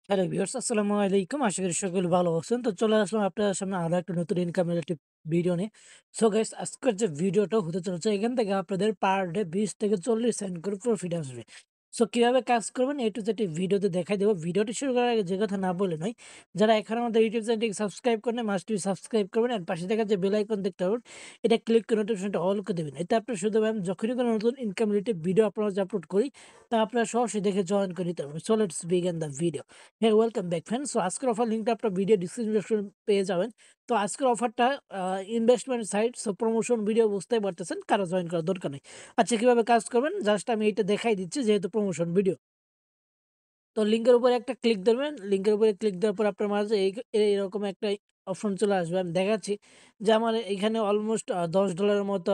Hello viewers, আসসালামু আলাইকুম। আশা করি সকলে ভালো আছেন। তো চলে আসলাম আপনার সামনে আরো একটা নতুন ইনকাম রিলেটেড ভিডিও নিয়ে। সো গাইস, আজকের যে ভিডিওটা হতে চলেছে এখান থেকে আপনাদের পার ডে 20 থেকে 40 সেন্ট করে প্রফিট আসবে। সো কিভাবে কাজ করবেন এ টু জেড এই ভিডিওতে দেখাই দেবো। ভিডিওটি শুরু করার আগে যে কথা না বলে নয়, যারা এখনো আমাদের ইউটিউব চ্যানেলটিকে সাবস্ক্রাইব করেন মাস্ট বি সাবস্ক্রাইব করবেন, আর পাশে থাকা যে বেল আইকন দেখতে পাবেন এটা ক্লিক করে নোটিফিকেশনটা অল করে দেবেন। এতে আপনার শুধু ম্যাম যখনই কোনো নতুন ইনকাম রিলেটেড ভিডিও আপলোড করি তা আপনারা সরাসরি দেখে জয়েন করে নিতে পারবেন। So let's begin the video. হ্যাঁ, ওয়েলকাম ব্যাক ফ্রেন্ডস। সো আজকের অফার লিঙ্কটা আপনার ভিডিও ডিসক্রিপশন পেয়ে যাবেন। তো আজকের অফারটা investment site, so promotion video বুঝতেই পারতেছেন, কারো জয়েন করার দরকার নেই। আচ্ছা, কিভাবে কাজ করবেন জাস্ট আমি এটা দেখাই দিচ্ছি, যেহেতু প্রমোশন ভিডিও। তো লিঙ্কের উপরে একটা ক্লিক দেবেন। লিঙ্কের উপরে ক্লিক দেওয়ার পর আপনার মাঝে এইরকম একটা অপশন চলে আসবে। আমি দেখাচ্ছি যে আমার এখানে অলমোস্ট $10 মতো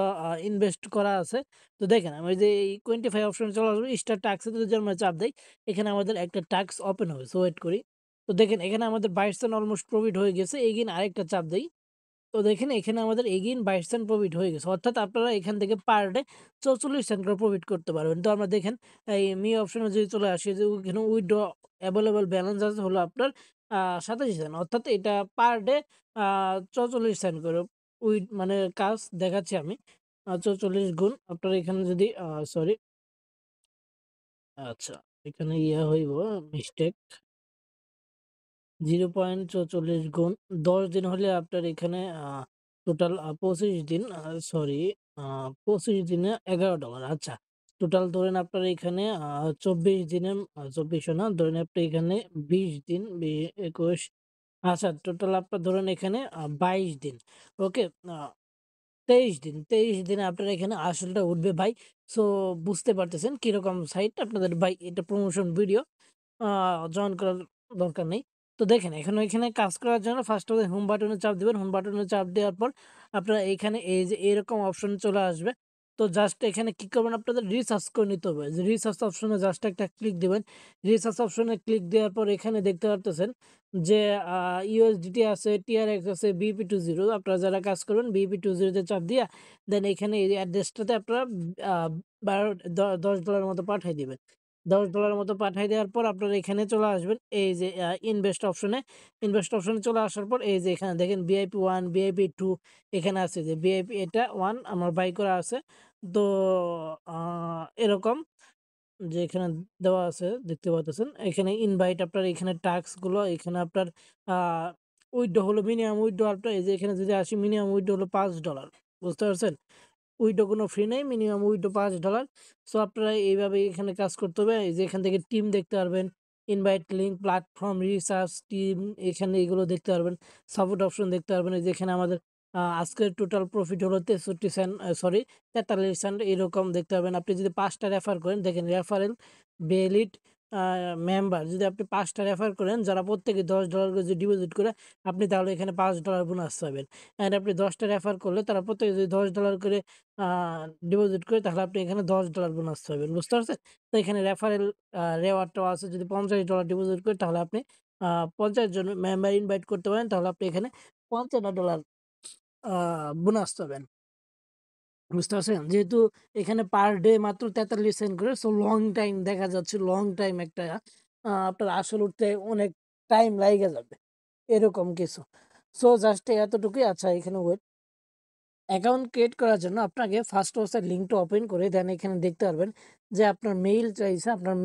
ইনভেস্ট করা আছে। তো দেখেন আমি যে এই 25 অপশন চলে আসবে, স্টার টাস্ক এ যদি আমরা চাপ দেই, এখানে আমাদের একটা টাস্ক ওপেন হবে। সো ওয়েট করি। তো দেখেন এখানে আমাদের 22 অলমোস্ট প্রফিট হয়ে গেছে। এগেইন আরেকটা চাপ দেই। তো দেখেন এখানে আমাদের এগেইন 22 সেন্ট প্রফিট হয়ে গেছে। অর্থাৎ আপনারা এখান থেকে পার ডে 44 সেন্ট করে প্রফিট করতে পারবেন। তো আমরা দেখেন এই মি অপশনে যদি চলে আসি, যে ওখানে উইথড্র এভেইলেবল ব্যালেন্স আছে হলো আপনার 87 সেন্ট। অর্থাৎ এটা পার ডে 44 সেন্ট করে মানে কাজ দেখাচ্ছি আমি। 44 গুণ আপনারা এখানে যদি সরি, আচ্ছা, এখানে হইব মিস্টেক। 0.44 গুণ ১০ দিন হলে আপনার এখানে টোটাল ২৫ দিন, সরি, ২৫ দিনে $11। আচ্ছা, টোটাল ধরেন আপনার এখানে ২৪ দিনে, ২৪ও না, ধরেন আপনি এখানে ২০ দিন, ২১, আচ্ছা, টোটাল আপনার ধরেন এখানে ২২ দিন। ওকে, আ ২৩ দিন। ২৩ দিনে আপনার এখানে আসলটা উঠবে ভাই। সো বুঝতে পারতেছেন কিরকম সাইট আপনাদের ভাই, এটা প্রমোশন ভিডিও। আ জয়েন করার দরকার নেই। তো দেখেন এখানে কাজ করার জন্য ফার্স্ট এ হোম বাটনে চাপ দিবেন। হোম বাটনে চাপ দেওয়ার পর আপনারা এইখানে এই যে এরকম অপশন চলে আসবে। তো জাস্ট এখানে কি করবেন, আপনাদের রিসার্চ করে নিতে হবে। যে রিসার্চ অপশনে জাস্ট একটা ক্লিক দিবেন। রিসার্চ অপশনে ক্লিক দেওয়ার পর এখানে দেখতে পারতেছেন যে আ USDT আছে, TRX আছে, BP20। আপনারা যারা কাজ করবেন BP20 তে চাপ দিয়া দেন এখানে এই অ্যাড্রেসটাতে আপনারা আ ১২ $10 মতো পাঠায় দিবেন। $10 মতো পাঠায় দেওয়ার পর আপনারা এখানে চলে আসবেন। এই যে ইনভেস্ট অপশনে, ইনভেস্ট অপশনে চলে আসার পর এই যে এখানে দেখেন VIP 1, VIP 2 এখানে আছে, যে VIP এটা 1 আমার বাই করা আছে। তো আ এরকম যে এখানে দেওয়া আছে দেখতে পাচ্ছেন। এখানে ইনভাইট আপনার এখানে টাস্ক গুলো এখানে আপনার আ উইথড্র হলো, মিনিমাম উইথড্র আপনার এই যে এখানে যদি আসি, মিনিমাম উইথড্র হলো $5। বুঝতে পারছেন? উইথড্রো কোনো ফ্রি নেই। Minimum withdraw $5। সো আপনারা এইভাবে এখানে কাজ করতে হবে। এই যে এখান থেকে টিম দেখতে পারবেন, invite link, platform, research, team, এখানে এগুলো দেখতে পারবেন। সাপোর্ট অপশন দেখতে পারবেন। এই যে এখানে আমাদের আজকের টোটাল প্রফিট হলো 63 সেন্ট, সরি, 43 সেন্ট, এরকম দেখতে পারবেন। আপনি যদি ৫ টা রেফার করেন, দেখেন রেফারেল বেলিট আ মেম্বার যদি আপনি ৫ টা রেফার করেন, যারা প্রত্যেকে $10 করে যদি ডিপোজিট করে, আপনি তাহলে এখানে $5 বোনাস পাবেন। অ্যান্ড আপনি ১০ টা রেফার করলে তারা প্রত্যেকে যদি $10 করে আ ডিপোজিট করে, তাহলে আপনি এখানে $10 বোনাস পাবেন। বুঝতে পারছেন? তো এখানে রেফারেল রেওয়ার্ডটাও আছে। যদি $50 ডিপোজিট করে, তাহলে আপনি আ ৫০ জন মেম্বার ইনভাইট করতে পারেন। তাহলে আপনি এখানে $৫৫ আ বোনাস পাবেন। বুঝতে পারছেন? যেহেতু এখানে পার ডে মাত্র ৪৩ সেন্ট করে, সো লং টাইম দেখা যাচ্ছে, লং টাইম একটা আপনার আসল উঠতে অনেক টাইম লাইগা যাবে। এরকম কিছু। সো জাস্ট এতটুকুই। আচ্ছা, এখানে ওয়েট। অ্যাকাউন্ট ক্রিয়েট করার জন্য আপনাকে ফার্স্ট ওয়েবসাইট লিঙ্কটা ওপেন করে দেন এখানে দেখতে পারবেন যে আপনার মেইল চাইছে। আপনার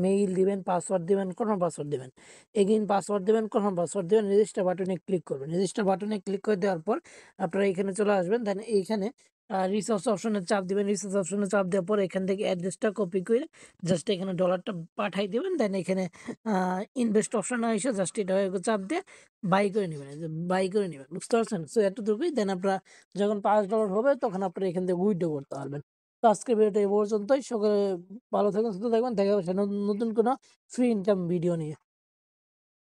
মেইল দিবেন, পাসওয়ার্ড দিবেন, কনফার্ম পাসওয়ার্ড দিবেন। এগেইন পাসওয়ার্ড দিবেন, কনফার্ম পাসওয়ার্ড দিবেন, রেজিস্টার বাটনে ক্লিক করবেন। রেজিস্টার বাটনে ক্লিক করে দেওয়ার পর আপনারা এখানে চলে আসবেন। দেন এইখানে রিসোর্স অপশনে চাপ দিবেন। রিসোর্স অপশনে চাপ দেওয়ার পর এখান থেকে অ্যাড্রেসটা কপি করে জাস্ট এখানে ডলারটা পাঠাই দিবেন। দেন এখানে ইনভেস্ট অপশনে এসে জাস্ট এটা চাপ দিয়ে বাই করে নিবেন। এই যে বাই করে নিবেন। বুঝতে পারছেন? সো এতটুকুই। দেন আপনারা যখন $5 হবে তখন আপনারা এখান থেকে উইথড্র করতে পারবেন। তো আজকের ভিডিওটা এই পর্যন্তই। সকলে ভালো থাকবেন, সুস্থ থাকবেন। দেখা হচ্ছে নতুন কোনো ফ্রি ইনকাম ভিডিও নিয়ে।